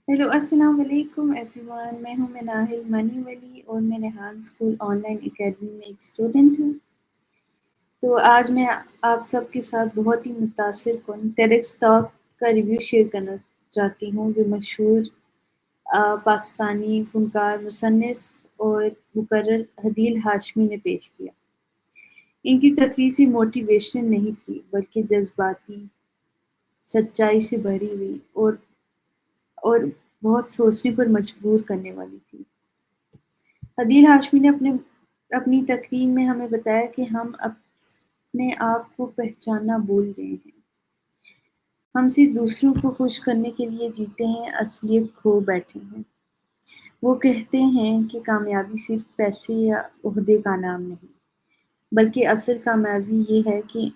Hello अस्सलाम वालेकुम everyone. मैं हूँ मनाहिल मनी वली और मैं रेहान स्कूल ऑनलाइन एकेडमी में एक स्टूडेंट हूँ। तो आज मैं आप सबके साथ बहुत ही मुतासिर कुन टेडेक्स टॉक का रिव्यू शेयर करना चाहती हूँ, जो मशहूर पाकिस्तानी फ़नकार, मुसन्निफ़ और मुकर्रर हदील हाशमी ने पेश किया। इनकी तकरीर सिर्फ मोटिवेशन नहीं थी, बल्कि जज़्बाती, सच्चाई से भरी हुई और बहुत सोचने पर मजबूर करने वाली थी। हदील हाशमी ने अपनी तकरीर में हमें बताया कि हम अपने आप को पहचानना भूल गए हैं। हम सिर्फ दूसरों को खुश करने के लिए जीते हैं, असलियत खो बैठे हैं। वो कहते हैं कि कामयाबी सिर्फ पैसे या ओहदे का नाम नहीं, बल्कि असल कामयाबी ये है कि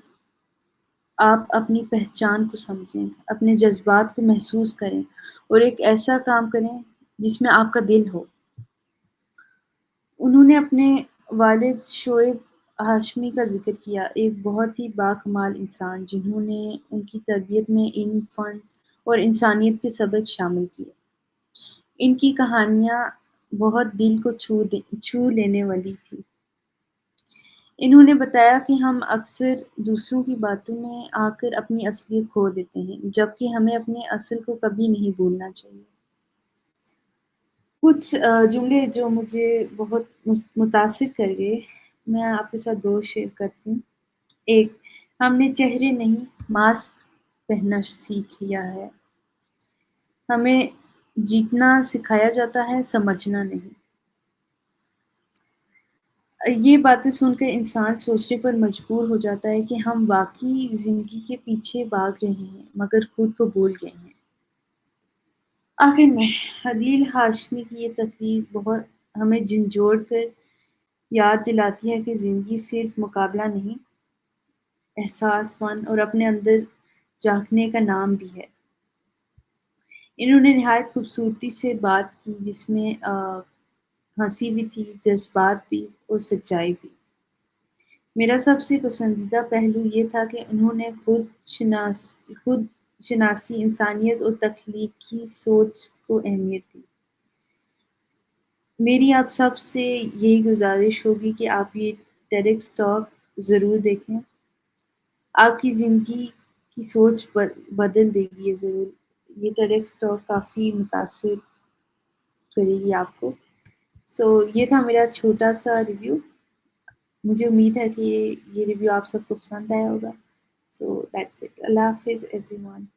आप अपनी पहचान को समझें, अपने जज़्बात को महसूस करें और एक ऐसा काम करें जिसमें आपका दिल हो। उन्होंने अपने वालिद शोएब हाशमी का ज़िक्र किया, एक बहुत ही बाकमाल इंसान जिन्होंने उनकी तरबियत में इल्म, फ़न और इंसानियत के सबक शामिल किए। इनकी कहानियाँ बहुत दिल को छू लेने वाली थी। इन्होंने बताया कि हम अक्सर दूसरों की बातों में आकर अपनी असलियत खो देते हैं, जबकि हमें अपने असल को कभी नहीं भूलना चाहिए। कुछ जुमले जो मुझे बहुत मुतासिर कर गए, मैं आपके साथ 2 शेयर करती हूँ। 1, हमने चेहरे नहीं, मास्क पहनना सीख लिया है। हमें जीतना सिखाया जाता है, समझना नहीं। ये बातें सुनकर इंसान सोचने पर मजबूर हो जाता है कि हम वाक़ई ज़िंदगी के पीछे भाग रहे हैं, मगर खुद को भूल गए हैं। आखिर में हदील हाशमी की ये तकरीर बहुत हमें झंझोड़ कर याद दिलाती है कि ज़िंदगी सिर्फ़ मुकाबला नहीं, एहसास, फ़न और अपने अंदर झाँकने का नाम भी है। इन्होंने निहायत खूबसूरती से बात की, जिसमें हँसी भी थी, जज़्बात भी और सच्चाई भी। मेरा सबसे पसंदीदा पहलू ये था कि उन्होंने खुद शनासी, इंसानियत और तख्लीकी सोच को अहमियत दी। मेरी आप सब से यही गुज़ारिश होगी कि आप ये टेडेक्स टॉक ज़रूर देखें। आपकी ज़िंदगी की सोच बदल देगी ये ज़रूर। ये टेडेक्स टॉक काफ़ी मुतासिर करेगी आपको। ये था मेरा छोटा-सा रिव्यू। मुझे उम्मीद है कि ये रिव्यू आप सबको पसंद आया होगा। That's it. अल्लाह हाफ़िज़ एवरीवन।